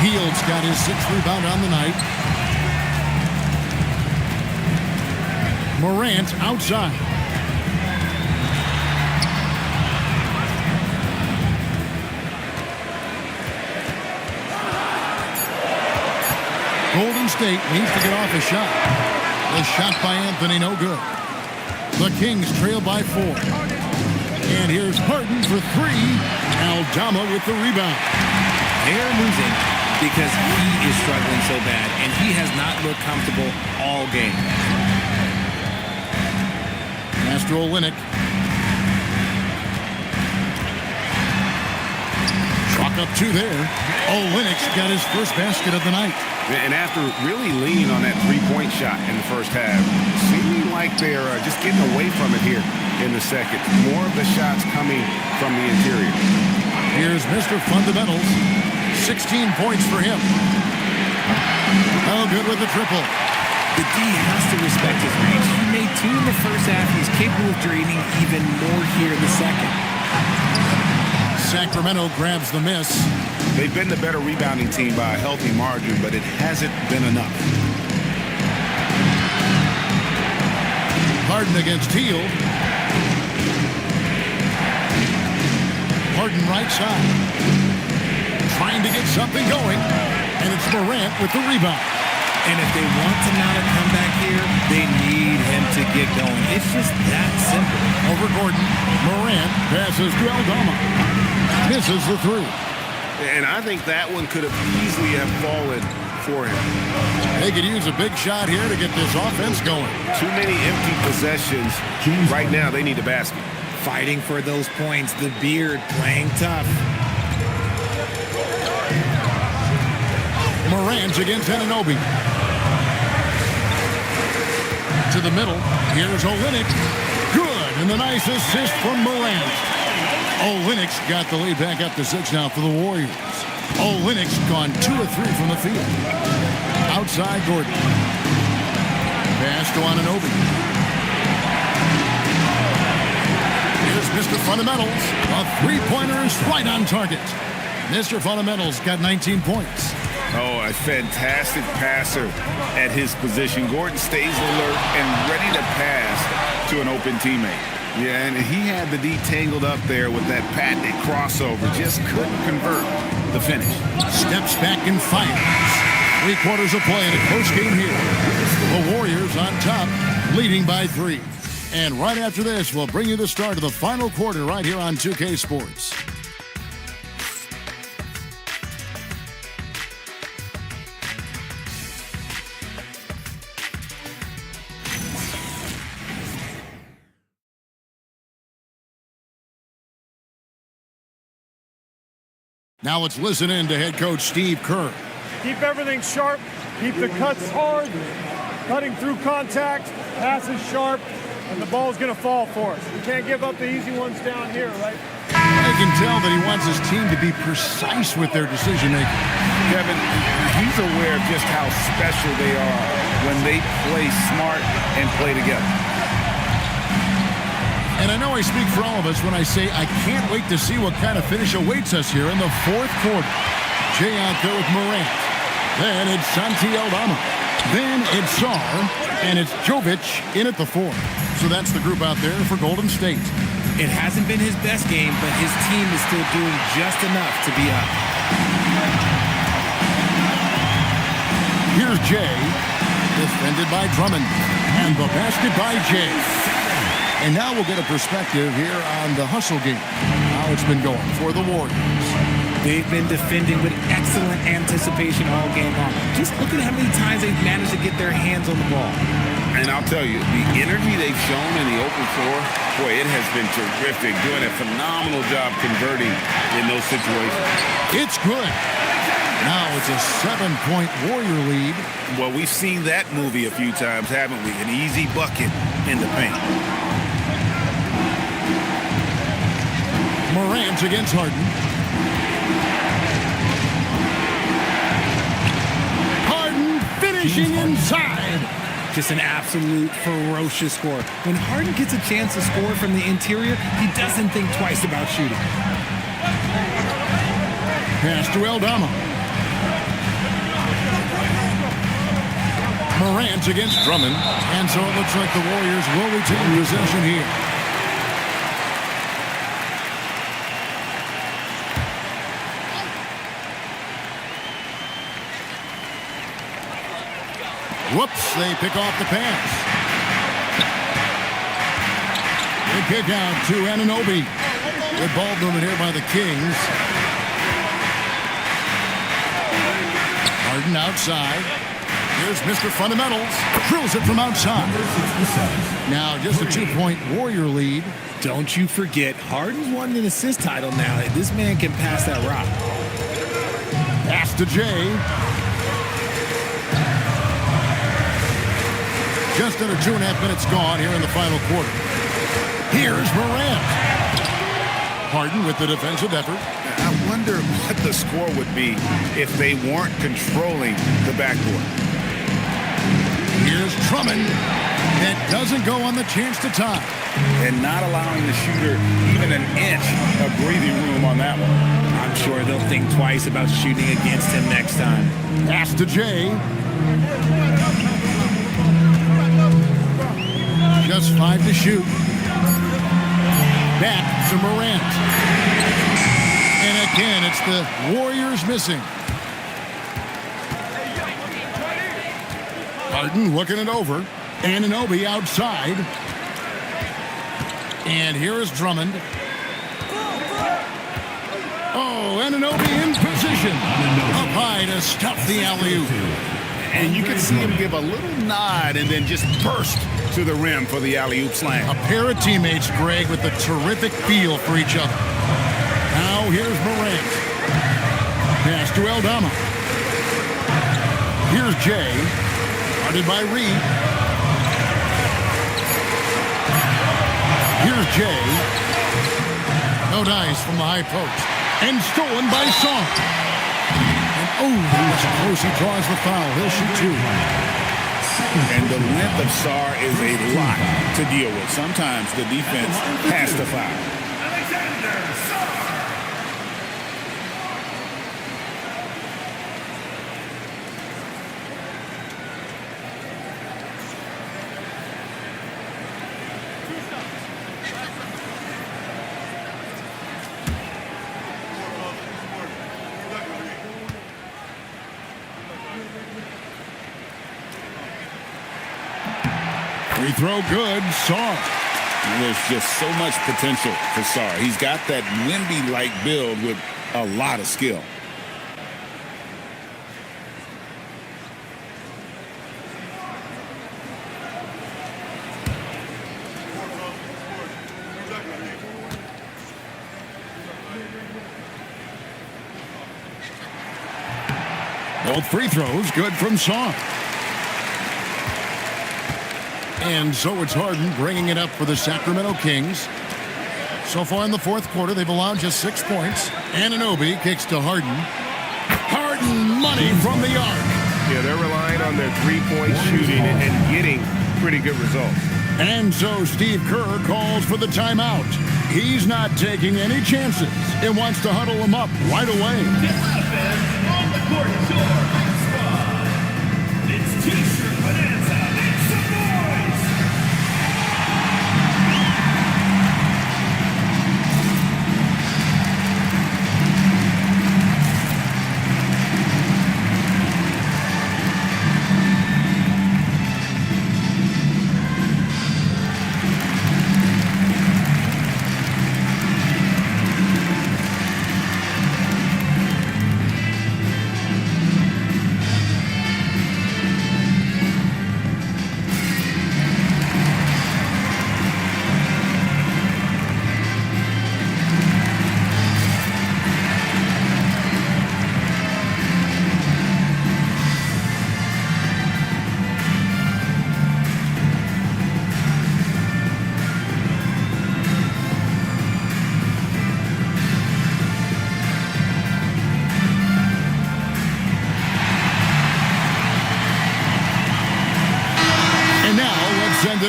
Hield's got his 6th rebound on the night. Morant outside. Golden State needs to get off a shot. The shot by Anthony, no good. The Kings trail by 4. And here's Harden for 3. Aldama with the rebound. They're losing because he is struggling so bad, and he has not looked comfortable all game. Master Olynyk. Chalk up 2 there. Olynyk's got his first basket of the night. And after really leaning on that three-point shot in the first half, seeming like they're just getting away from it here in the second. More of the shots coming from the interior. Here's Mr. Fundamentals. 16 points for him. Oh, good with the triple. The D has to respect his range. He made 2 in the first half. He's capable of draining even more here in the second. Sacramento grabs the miss. They've been the better rebounding team by a healthy margin, but it hasn't been enough. Harden against Hield. Harden right side. Trying to get something going. And it's Morant with the rebound. And if they want to mount a comeback here, they need him to get going. It's just that simple. Over Gordon. Morant passes to Aldama. Misses the 3. And I think that one could have easily have fallen for him. They could use a big shot here to get this offense going. Too many empty possessions. Right now, they need a basket. Fighting for those points. The Beard playing tough. Morant against Anunoby. To the middle. Here's Olynyk. Good. And the nice assist from Morant. Olynyk's got the lead back up to 6 now for the Warriors. Olynyk's gone 2 of 3 from the field. Outside Gordon. Pass to Anunoby. Here's Mr. Fundamentals. A three-pointer is right on target. Mr. Fundamentals got 19 points. Oh, a fantastic passer at his position. Gordon stays alert and ready to pass to an open teammate. Yeah, and he had the D tangled up there with that patented crossover. Just couldn't convert the finish. Steps back and fires. 3/4 of play in a close game here. The Warriors on top, leading by 3. And right after this, we'll bring you the start of the final quarter right here on 2K Sports. Now let's listen in to head coach Steve Kerr. Keep everything sharp. Keep the cuts hard. Cutting through contact. Passes sharp. And the ball's going to fall for us. We can't give up the easy ones down here, right? I can tell that he wants his team to be precise with their decision-making. Kevin, he's aware of just how special they are when they play smart and play together. And I know I speak for all of us when I say I can't wait to see what kind of finish awaits us here in the 4th quarter. Jay out there with Morant. Then it's Santi Aldama. Then it's Sarr. And it's Jovic in at the 4. So that's the group out there for Golden State. It hasn't been his best game, but his team is still doing just enough to be up. Here's Jay. Defended by Drummond. And the basket by Jay. And now we'll get a perspective here on the hustle game. How it's been going for the Warriors. They've been defending with excellent anticipation all game long. Just look at how many times they've managed to get their hands on the ball. And I'll tell you, the energy they've shown in the open floor, boy, it has been terrific. Doing a phenomenal job converting in those situations. It's good. Now it's a 7-point Warrior lead. Well, we've seen that movie a few times, haven't we? An easy bucket in the paint. Morant against Harden. Harden finishing inside. Just an absolute ferocious score. When Harden gets a chance to score from the interior, he doesn't think twice about shooting. Pass to Aldama. Morant against Drummond. And so it looks like the Warriors will retain possession here. Whoops, they pick off the pass. They kick out to Anunoby. Good ball movement here by the Kings. Harden outside. Here's Mr. Fundamentals. Drills it from outside. Now just a 2-point Warrior lead. Don't you forget, Harden's won an assist title now. This man can pass that rock. Pass to Jay. Just under 2.5 minutes gone here in the final quarter. Here's Morant. Harden with the defensive effort. I wonder what the score would be if they weren't controlling the backboard. Here's Drummond. That doesn't go on the chance to tie. And not allowing the shooter even an inch of breathing room on that one. I'm sure they'll think twice about shooting against him next time. Pass to Jay. Just 5 to shoot. Back to Morant. And again, it's the Warriors missing. Harden looking it over. Anunoby outside. And here is Drummond. Oh, Anunoby in position. Up high to stop the alley-oop. And you can see him give a little nod and then just burst to the rim for the alley-oop slam. A pair of teammates, Greg, with a terrific feel for each other. Now here's Morant. Pass to Aldama. Here's Jay. Guarded by Reed. Here's Jay. No dice from the high post. And stolen by Song. And that's close. He draws the foul. He'll shoot 2. And the length of Sarr is a lot to deal with. Sometimes the defense has to foul. Free throw good. Sarr. There's just so much potential for Sarr. He's got that Wemby-like build with a lot of skill. Both free throws good from Sarr. And so it's Harden bringing it up for the Sacramento Kings. So far in the fourth quarter, they've allowed just 6 points. Anunoby kicks to Harden. Harden money from the arc. Yeah, they're relying on their three-point shooting and getting pretty good results. And so Steve Kerr calls for the timeout. He's not taking any chances and wants to huddle them up right away. On the court, your squad. It's T-shirt bonanza. Make some noise.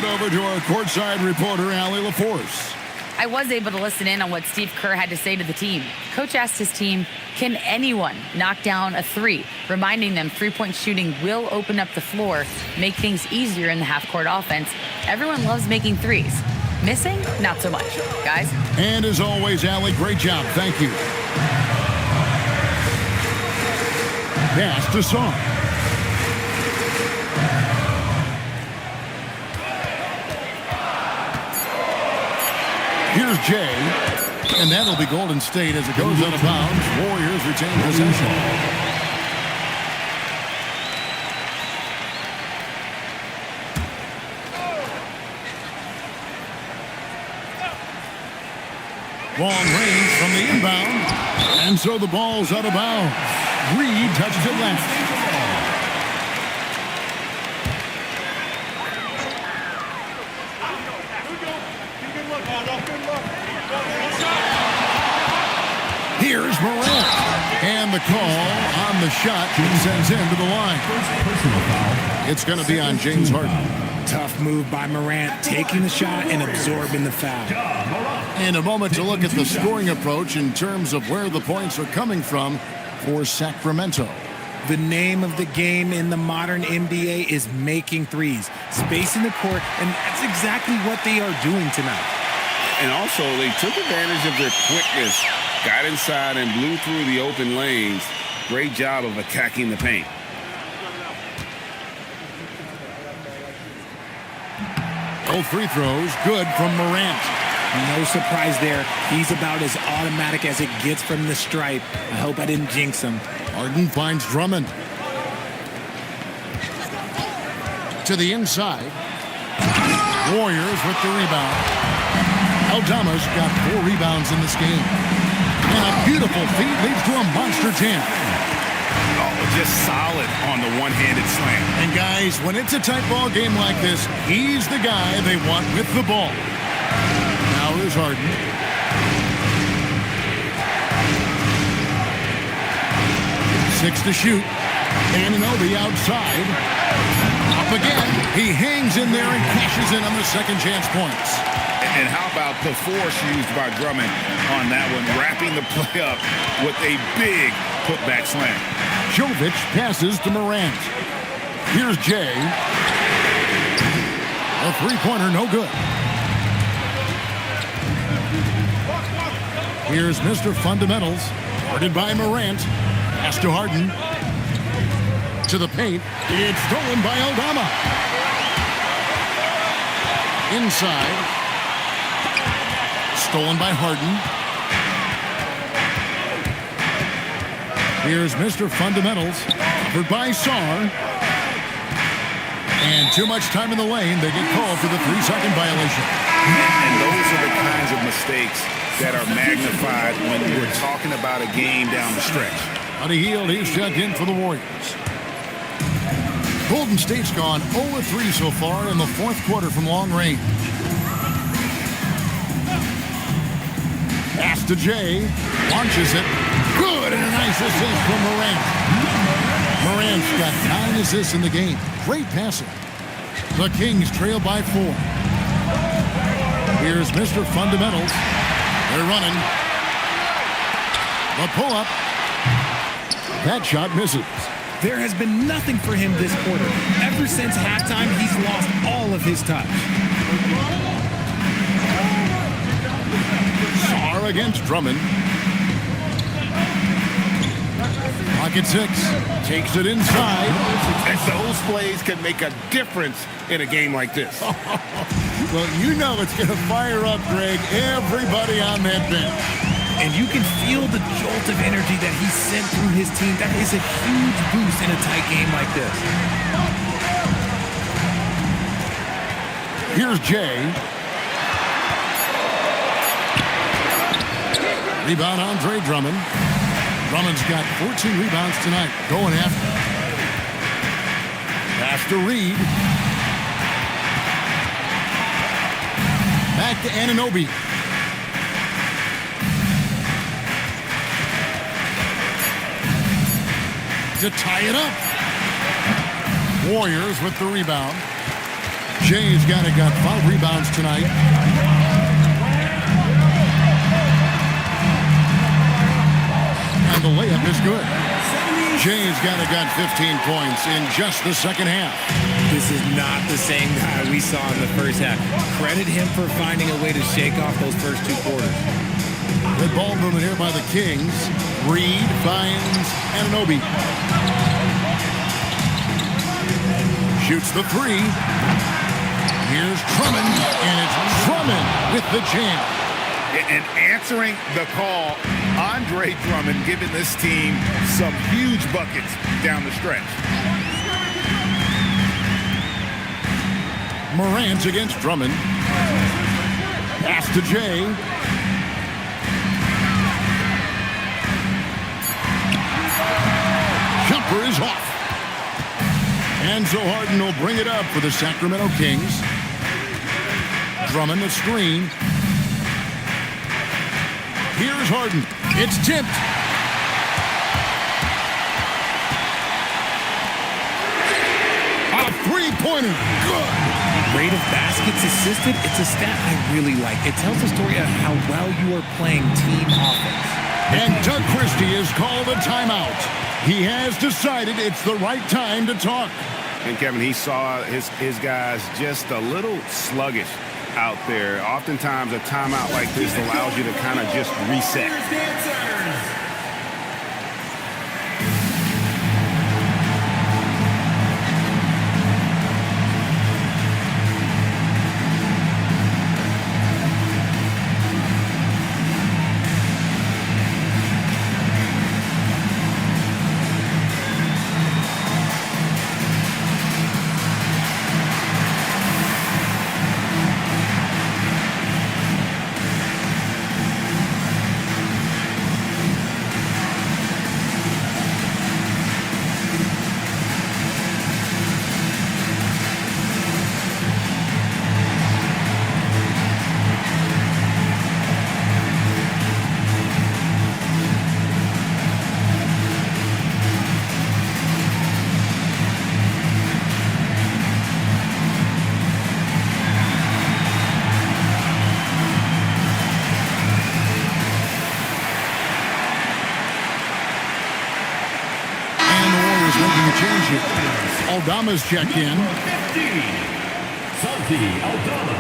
it over to our courtside reporter, Allie LaForce. I was able to listen in on what Steve Kerr had to say to the team. Coach asked his team, can anyone knock down a three? Reminding them three-point shooting will open up the floor, make things easier in the half-court offense. Everyone loves making threes. Missing? Not so much. Guys? And as always, Allie, great job. Thank you. Pass to Song. Here's Jay, and that'll be Golden State as it goes out of bounds. Warriors retain possession. Long range from the inbound, and so the ball's out of bounds. Reed touches it left. Here's Morant. And the call on the shot he sends him to the line. It's going to be on James Harden. Tough move by Morant, taking the shot and absorbing the foul. In a moment to look at the scoring approach in terms of where the points are coming from for Sacramento. The name of the game in the modern NBA is making threes, spacing the court, and that's exactly what they are doing tonight. And also, they took advantage of their quickness, got inside and blew through the open lanes. Great job of attacking the paint. Both free throws good from Morant. No surprise there. He's about as automatic as it gets from the stripe. I hope I didn't jinx him. Harden finds Drummond. To the inside. Warriors with the rebound. Aldama's got 4 rebounds in this game. And a beautiful feed leads to a monster jam. Oh, just solid on the one-handed slam. And guys, when it's a tight ball game like this, he's the guy they want with the ball. Now here's Harden. 6 to shoot. Anunoby outside. Up again. He hangs in there and cashes in on the second chance points. And how about the force used by Drummond on that one, wrapping the play up with a big putback slam. Jovic passes to Morant. Here's Jay. A three-pointer, no good. Here's Mr. Fundamentals, guarded by Morant. Pass to Harden. To the paint. It's stolen by Aldama. Inside. Stolen by Harden. Here's Mr. Fundamentals, covered by Sarr. And too much time in the lane. They get called for the 3-second violation. And those are the kinds of mistakes that are magnified when you're talking about a game down the stretch. On a heel, he's checked in for the Warriors. Golden State's gone 0-3 so far in the fourth quarter from long range. Pass to Jay. Launches it. Good, and a nice assist from Morant. Morant's got 9 assists in the game. Great passing. The Kings trail by 4. Here's Mr. Fundamentals. They're running. The pull-up. That shot misses. There has been nothing for him this quarter. Ever since halftime, he's lost all of his touch. Sarr against Drummond. Pocket 6. Takes it inside. And those plays can make a difference in a game like this. Well, you know it's going to fire up, Greg, everybody on that bench. And you can feel the jolt of energy that he sent through his team. That is a huge boost in a tight game like this. Here's Jay. Rebound, Andre Drummond. Drummond's got 14 rebounds tonight. Going after. Pass to Reed. Back to Anunoby. To tie it up. Warriors with the rebound. Jay's got 5 rebounds tonight. And the layup is good. Jay's got 15 points in just the second half. This is not the same guy we saw in the first half. Credit him for finding a way to shake off those first 2 quarters. Good ball movement here by the Kings. Reed finds Anunoby. Shoots the 3. Here's Drummond, and it's Drummond with the jam. And answering the call, Andre Drummond giving this team some huge buckets down the stretch. Morant against Drummond. Pass to Jay. Jumper is off. And so Harden will bring it up for the Sacramento Kings. Drummond the screen. Here's Harden. It's tipped. A three-pointer. Good. Rate of baskets assisted, it's a stat I really like. It tells a story of how well you are playing team offense. And Doug Christie has called a timeout. He has decided it's the right time to talk. And Kevin, he saw his guys just a little sluggish out there. Oftentimes a timeout like this allows you to kind of just reset. Aldama's checked in. Santi Aldama.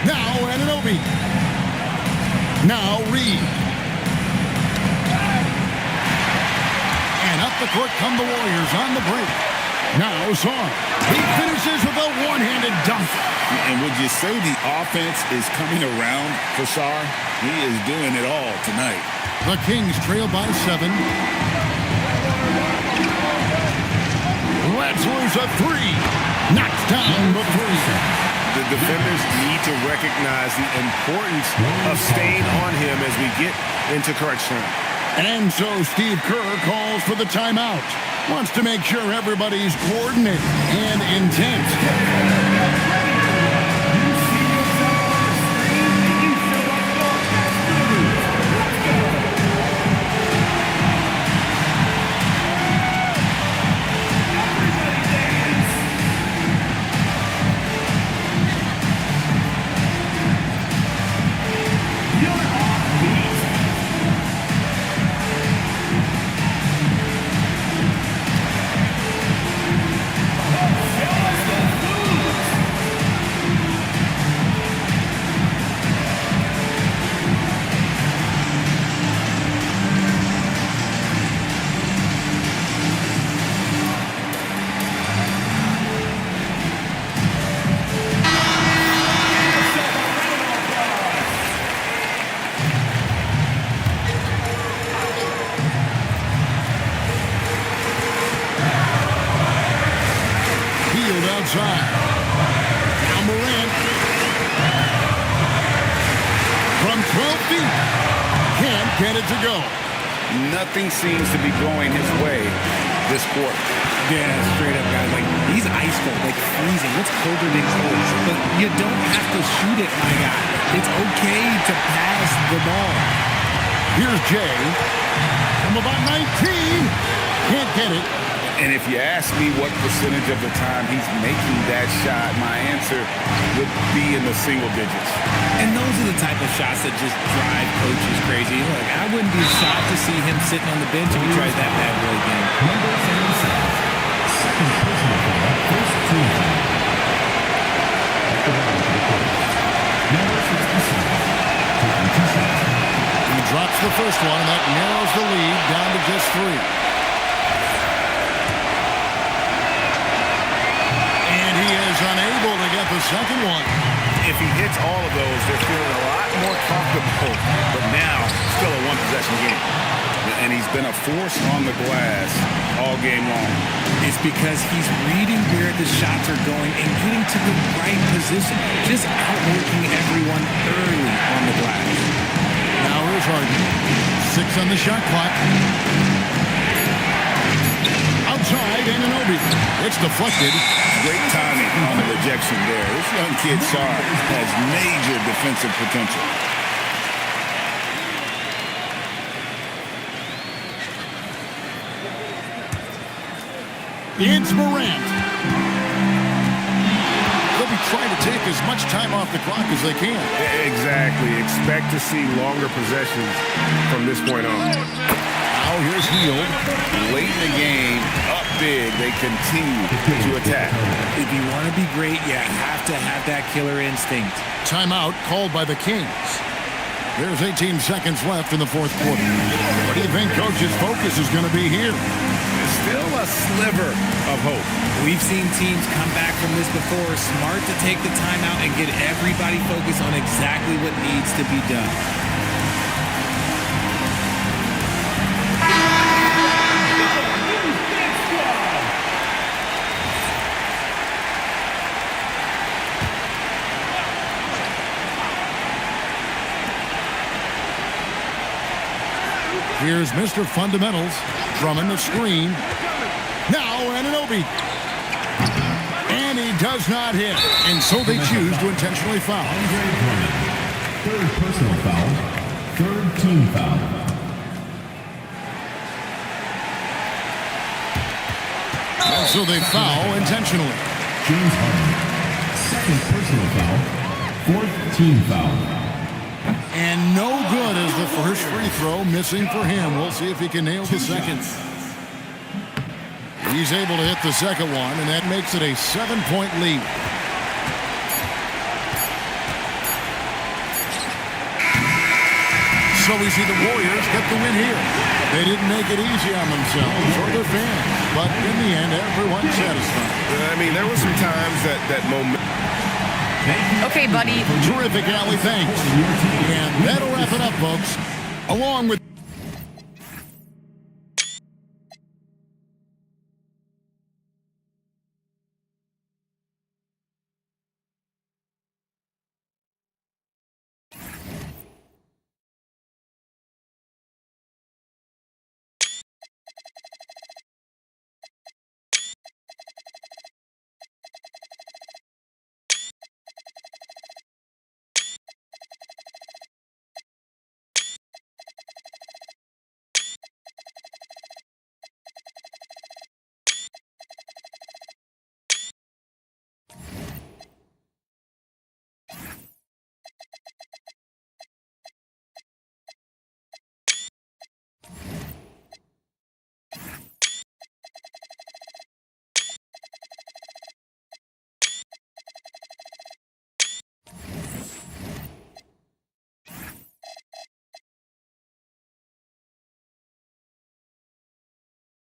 Now Anunoby. Now Reed. Up the court come the Warriors on the break. Now Zahn. He finishes with a one-handed dunk. And would you say the offense is coming around for Sarr? He is doing it all tonight. The Kings trail by 7. Lets loose a 3. Knocks down the 3. The defenders need to recognize the importance of staying on him as we get into crunch time. And so Steve Kerr calls for the timeout. Wants to make sure everybody's coordinated and intent. Outside. Now Morant. From 12 feet. Can't get it to go. Nothing seems to be going his way. this quarter. Yeah, straight up, guys. Like, he's ice cold, like freezing. What's colder than cold? But you don't have to shoot it, my guy. It's okay to pass the ball. Here's Jay. From about 19. Can't get it. And if you ask me what percentage of the time he's making that shot, my answer would be in the single digits. And those are the type of shots that just drive coaches crazy. Look, I wouldn't be shocked to see him sitting on the bench if he tries that bad boy again. Number 77, second personal foul, first team foul. Number 67, taking 2 shots. He drops the first one, and that narrows the lead down to just 3. And he is unable to get the second one. If he hits all of those, they're feeling a lot more comfortable. But now, still a one-possession game. And he's been a force on the glass all game long. It's because he's reading where the shots are going and getting to the right position. Just outworking everyone early on the glass. Now here's Harden. 6 on the shot clock. Outside, Anunoby. It's deflected. Great timing on the rejection there. This young kid, Shar, has major defensive potential. It's Morant. They'll be trying to take as much time off the clock as they can. Exactly. Expect to see longer possessions from this point on. Now here's Hield. Late in the game, up big, they continue to attack. If you want to be great, you have to have that killer instinct. Timeout called by the Kings. There's 18 seconds left in the fourth quarter. What do you think Coach's focus is going to be here? Still a sliver of hope. We've seen teams come back from this before. Smart to take the timeout and get everybody focused on exactly what needs to be done. Here's Mr. Fundamentals. Drummond the screen. Now Anunoby. And he does not hit. And so they choose to intentionally foul. Andre Drummond, third personal foul, third team foul. And so they foul intentionally. James Harden, second personal foul, fourth team foul. And no good as the first free throw missing for him. We'll see if he can nail the second. He's able to hit the second one, and that makes it a 7-point lead. So we see the Warriors get the win here. They didn't make it easy on themselves or their fans, but in the end, everyone's satisfied. I mean, there were some times that moment. Okay, buddy. Terrific, Allie. Thanks. And that'll wrap it up, folks. Along with